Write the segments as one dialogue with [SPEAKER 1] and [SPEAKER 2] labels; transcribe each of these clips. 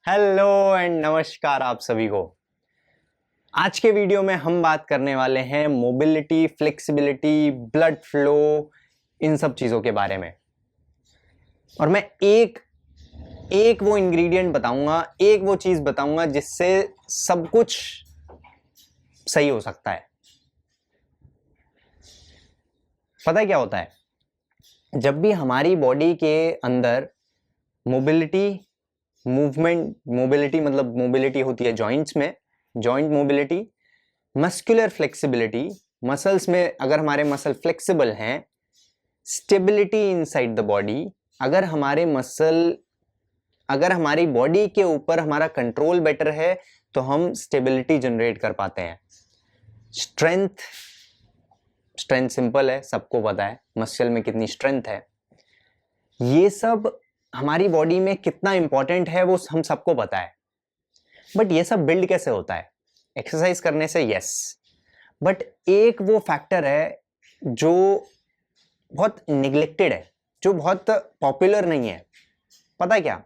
[SPEAKER 1] Hello and नमस्कार आप सभी को। आज के वीडियो में हम बात करने वाले हैं मोबिलिटी, फ्लेक्सिबिलिटी, ब्लड फ्लो, इन सब चीज़ों के बारे में। और मैं एक एक वो इंग्रेडिएंट बताऊंगा, एक वो चीज़ बताऊंगा जिससे सब कुछ सही हो सकता है। पता है क्या होता है? जब भी हमारी बॉडी के अंदर मोबिलिटी, मोबिलिटी मतलब मोबिलिटी होती है जॉइंट्स में, joint mobility, muscular flexibility, muscles में अगर हमारे मसल फ्लेक्सिबल हैं, स्टेबिलिटी इनसाइड द बॉडी, अगर हमारी बॉडी के ऊपर हमारा कंट्रोल बेटर है तो हम स्टेबिलिटी जनरेट कर पाते हैं। स्ट्रेंथ सिंपल है, सबको पता है मसल में कितनी स्ट्रेंथ है। ये सब हमारी बॉडी में कितना इंपॉर्टेंट है वो हम सबको पता है। बट ये सब बिल्ड कैसे होता है? एक्सरसाइज करने से, यस। बट एक वो फैक्टर है जो बहुत निगलेक्टेड है, जो बहुत पॉपुलर नहीं है। पता है क्या?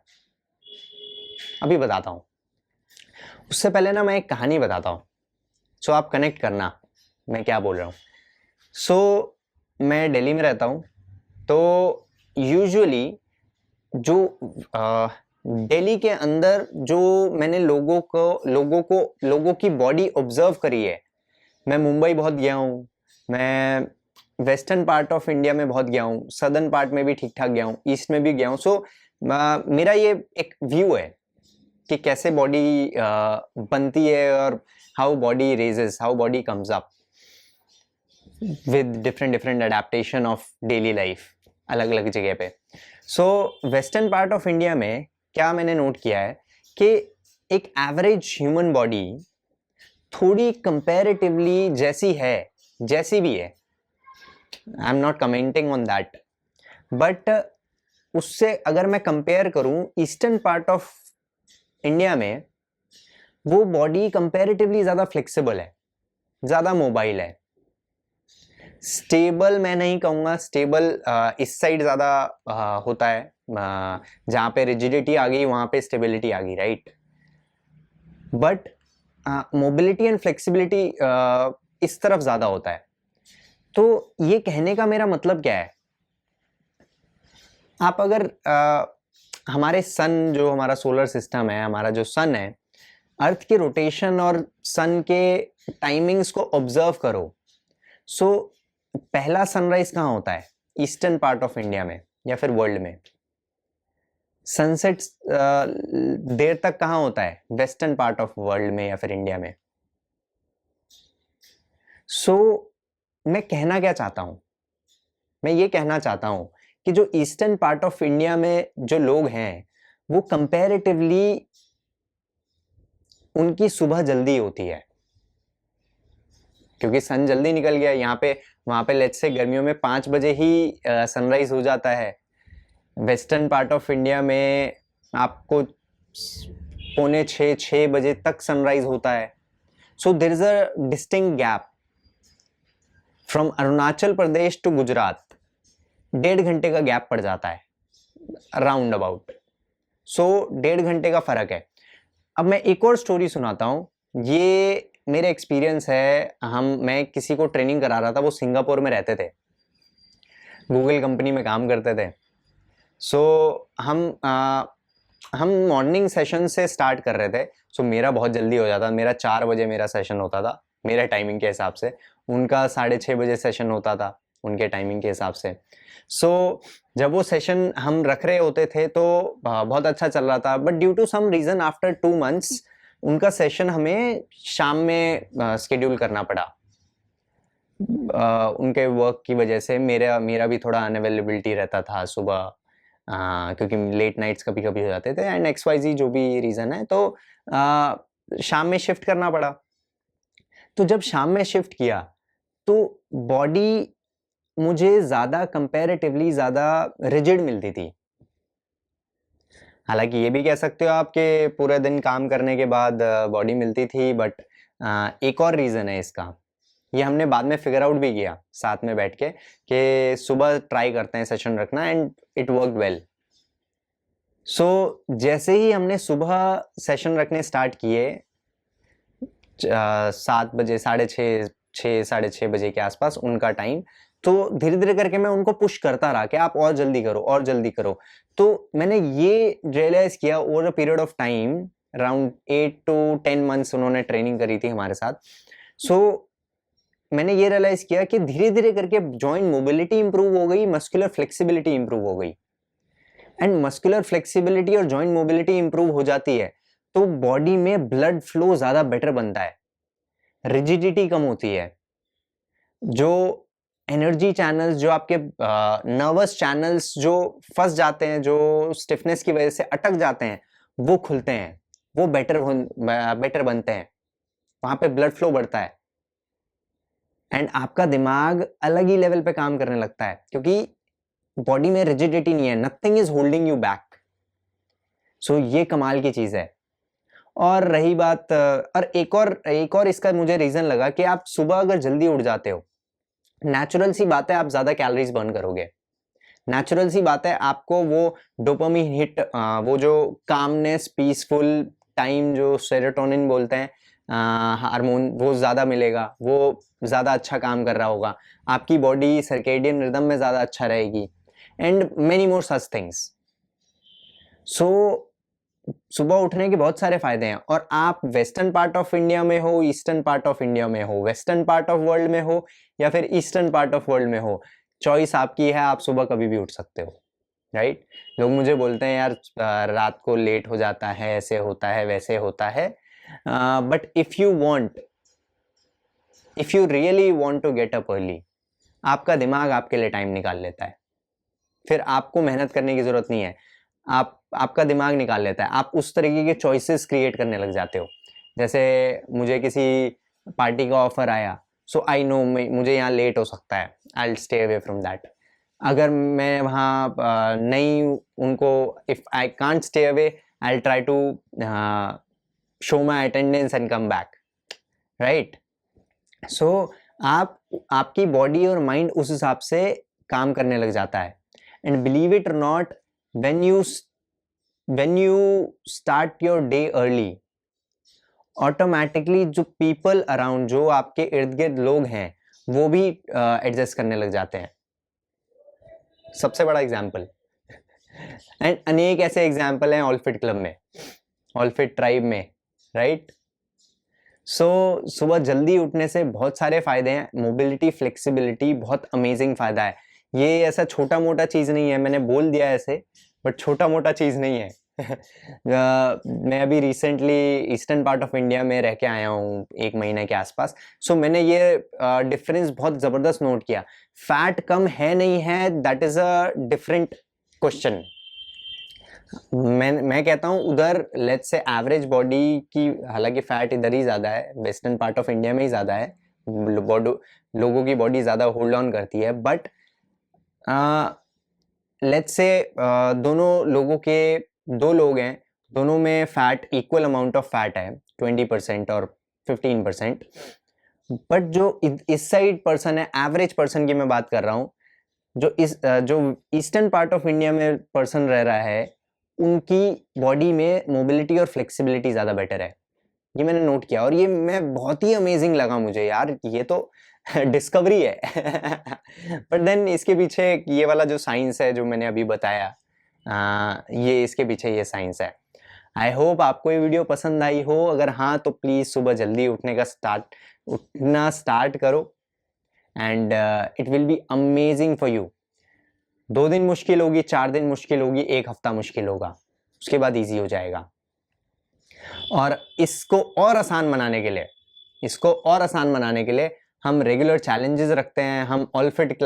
[SPEAKER 1] अभी बताता हूं। उससे पहले ना मैं एक कहानी बताता हूं, सो आप कनेक्ट करना मैं क्या बोल रहा हूं। मैं दिल्ली में रहता हूं, तो यूजुअली जो दिल्ली के अंदर जो मैंने लोगों की बॉडी ऑब्जर्व करी है। मैं मुंबई बहुत गया हूँ, मैं वेस्टर्न पार्ट ऑफ इंडिया में बहुत गया हूँ, सदर्न पार्ट में भी ठीक ठाक गया हूँ, ईस्ट में भी गया हूँ। मेरा ये एक व्यू है कि कैसे बॉडी बनती है और how body raises, how body comes up with different adaptation of daily life अलग अलग जगह पे। वेस्टर्न पार्ट ऑफ इंडिया में क्या मैंने नोट किया है कि एक एवरेज ह्यूमन बॉडी थोड़ी कंपैरेटिवली जैसी भी है, I am not commenting on that, but उससे अगर मैं कंपेयर करूं ईस्टर्न पार्ट ऑफ इंडिया में, वो बॉडी कंपैरेटिवली ज्यादा फ्लेक्सिबल है, ज्यादा मोबाइल है। स्टेबल मैं नहीं कहूंगा, स्टेबल इस साइड ज्यादा होता है, जहां पे रिजिडिटी आ गई वहां पे स्टेबिलिटी आ गई, right? But mobility and flexibility इस तरफ ज्यादा होता है। तो ये कहने का मेरा मतलब क्या है? आप अगर हमारे सन, जो हमारा सोलर सिस्टम है, हमारा जो सन है, अर्थ के रोटेशन और सन के टाइमिंग्स को ऑब्जर्व करो। पहला सनराइज कहाँ होता है? ईस्टर्न पार्ट ऑफ इंडिया में या फिर वर्ल्ड में। सनसेट देर तक कहाँ होता है? वेस्टर्न पार्ट ऑफ वर्ल्ड में या फिर इंडिया में। मैं कहना क्या चाहता हूं? मैं ये कहना चाहता हूं कि जो ईस्टर्न पार्ट ऑफ इंडिया में जो लोग हैं, वो कंपैरेटिवली उनकी सुबह जल्दी होती है, क्योंकि सन जल्दी निकल गया यहाँ पे। वहां पे लेट्स से गर्मियों में 5 बजे ही सनराइज हो जाता है। वेस्टर्न पार्ट ऑफ इंडिया में आपको 5:45-6 बजे तक सनराइज होता है। So there is a distinct gap from Arunachal Pradesh to Gujarat. 1.5 घंटे का गैप पड़ जाता है राउंड अबाउट। 1.5 घंटे का फर्क है। अब मैं एक और स्टोरी सुनाता हूं, ये मेरे एक्सपीरियंस है। मैं किसी को ट्रेनिंग करा रहा था, वो सिंगापुर में रहते थे, गूगल कंपनी में काम करते थे। हम मॉर्निंग सेशन से स्टार्ट कर रहे थे। मेरा बहुत जल्दी हो जाता, मेरा 4 बजे मेरा सेशन होता था मेरे टाइमिंग के हिसाब से, उनका 6:30 बजे सेशन होता था उनके टाइमिंग के हिसाब से। जब वो सेशन हम रख रहे होते थे तो बहुत अच्छा चल रहा था, but due to some reason after 2 months उनका सेशन हमें शाम में स्केड्यूल करना पड़ा। उनके वर्क की वजह से मेरा भी थोड़ा अनअवेलेबिलिटी रहता था सुबह, क्योंकि लेट नाइट्स कभी कभी हो जाते थे, एंड XYZ जो भी रीज़न है, तो शाम में शिफ्ट करना पड़ा। तो जब शाम में शिफ्ट किया तो बॉडी मुझे ज़्यादा कंपैरेटिवली ज़्यादा रिजिड मिलती थी। हालांकि ये भी कह सकते हो आप कि पूरे दिन काम करने के बाद बॉडी मिलती थी, बट एक और रीज़न है इसका। ये हमने बाद में फिगर आउट भी किया साथ में बैठ के कि सुबह ट्राई करते हैं सेशन रखना, एंड इट वर्कड वेल। जैसे ही हमने सुबह सेशन रखने स्टार्ट किए 7 बजे, 6:30 बजे के आसपास उनका टाइम, तो धीरे धीरे करके मैं उनको पुश करता रहा कि आप और जल्दी करो और जल्दी करो। तो मैंने ये रियलाइज किया over a period of time, around 8 to 10 months उन्होंने ट्रेनिंग करी थी हमारे साथ। मैंने ये रियलाइज किया कि धीरे धीरे करके जॉइंट मोबिलिटी इंप्रूव हो गई, मस्कुलर फ्लेक्सिबिलिटी इंप्रूव हो गई। एंड मस्कुलर फ्लेक्सिबिलिटी और जॉइंट मोबिलिटी इंप्रूव हो जाती है तो बॉडी में ब्लड फ्लो ज्यादा बेटर बनता है, रिजिडिटी कम होती है, जो एनर्जी चैनल्स, जो आपके नर्वस चैनल्स जो फंस जाते हैं, जो स्टिफनेस की वजह से अटक जाते हैं, वो खुलते हैं, वो बेटर बनते हैं, वहां पे ब्लड फ्लो बढ़ता है एंड आपका दिमाग अलग ही लेवल पे काम करने लगता है क्योंकि बॉडी में रिजिडिटी नहीं है, nothing is holding you back. ये कमाल की चीज है। और रही बात, और एक और इसका मुझे रीजन लगा कि आप सुबह अगर जल्दी उठ जाते हो, नेचुरल सी बात है आप ज्यादा कैलोरीज बर्न करोगे, नेचुरल सी बात है आपको वो डोपामिन हिट, वो जो कामनेस, पीसफुल टाइम जो सेरोटोनिन बोलते हैं हार्मोन, वो ज्यादा मिलेगा, वो ज्यादा अच्छा काम कर रहा होगा, आपकी बॉडी सर्केडियन रिदम में ज्यादा अच्छा रहेगी and many more such things. सुबह उठने के बहुत सारे फायदे हैं। और आप वेस्टर्न पार्ट ऑफ इंडिया में हो, ईस्टर्न पार्ट ऑफ इंडिया में हो, वेस्टर्न पार्ट ऑफ वर्ल्ड में हो या फिर ईस्टर्न पार्ट ऑफ वर्ल्ड में हो, चॉइस आपकी है, आप सुबह कभी भी उठ सकते हो, राइट। लोग मुझे बोलते हैं यार रात को लेट हो जाता है, ऐसे होता है वैसे होता है, but if you really want to get up early, आपका दिमाग आपके लिए टाइम निकाल लेता है, फिर आपको मेहनत करने की जरूरत नहीं है, आपका दिमाग निकाल लेता है, आप उस तरीके के चॉइसेस क्रिएट करने लग जाते हो। जैसे मुझे किसी पार्टी का ऑफर आया, सो आई नो मुझे यहाँ लेट हो सकता है, I will stay away from that. अगर मैं वहाँ नहीं, उनको if I can't stay away, I will try to show my attendance and come back, right. आपकी बॉडी और माइंड उस हिसाब से काम करने लग जाता है। एंड बिलीव इट और not, when you start your day early, automatically जो पीपल अराउंड, जो आपके इर्द गिर्द लोग हैं, वो भी एडजस्ट करने लग जाते हैं। सबसे बड़ा एग्जाम्पल, एंड अनेक ऐसे एग्जाम्पल हैं ऑलफिट क्लब में, ऑलफिट ट्राइब में, राइट। सुबह जल्दी उठने से बहुत सारे फायदे हैं, मोबिलिटी, फ्लेक्सिबिलिटी, बहुत अमेजिंग फायदा है। ये ऐसा छोटा मोटा चीज नहीं है, मैंने बोल दिया ऐसे, बट छोटा मोटा चीज नहीं है। मैं अभी recently eastern part of India में रह के आया हूँ 1 महीने के आसपास। मैंने ये डिफरेंस बहुत जबरदस्त नोट किया। फैट कम है नहीं है, that is a different question. मैं कहता हूँ उधर लेट्स से एवरेज बॉडी की, हालांकि फैट इधर ही ज्यादा है, वेस्टर्न पार्ट ऑफ इंडिया में ही ज्यादा है, लोगों की बॉडी ज्यादा होल्ड ऑन करती है, बट लेट्स से दो लोग हैं, दोनों में fat equal amount of fat है, 20% और 15%, बट जो इस साइड पर्सन है, एवरेज पर्सन की मैं बात कर रहा हूँ, जो ईस्टर्न पार्ट ऑफ इंडिया में पर्सन रह रहा है, उनकी बॉडी में मोबिलिटी और फ्लेक्सिबिलिटी ज्यादा बेटर है। ये मैंने नोट किया और ये मैं बहुत ही अमेजिंग लगा मुझे, यार ये तो डिस्कवरी है। बट देन इसके पीछे ये वाला जो साइंस है जो मैंने अभी बताया, ये इसके पीछे ये साइंस है। आई होप आपको ये वीडियो पसंद आई हो, अगर हाँ तो प्लीज सुबह जल्दी उठना स्टार्ट करो and it will be amazing for you. 2 दिन मुश्किल होगी, 4 दिन मुश्किल होगी, 1 हफ्ता मुश्किल होगा, उसके बाद इजी हो जाएगा। और इसको और आसान बनाने के लिए हम रेगुलर चैलेंजेस रखते हैं, हम ऑलफिट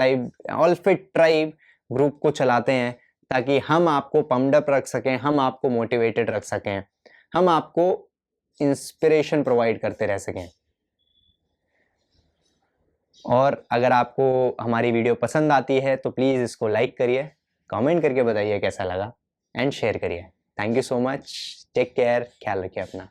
[SPEAKER 1] ट्राइब ग्रुप को चलाते हैं ताकि हम आपको पम्प्ड अप रख सकें, हम आपको मोटिवेटेड रख सकें, हम आपको इंस्पिरेशन प्रोवाइड करते रह सकें। और अगर आपको हमारी वीडियो पसंद आती है तो प्लीज़ इसको लाइक करिए, कमेंट करके बताइए कैसा लगा एंड शेयर करिए। Thank you so much, take care, ख्याल रखिए अपना।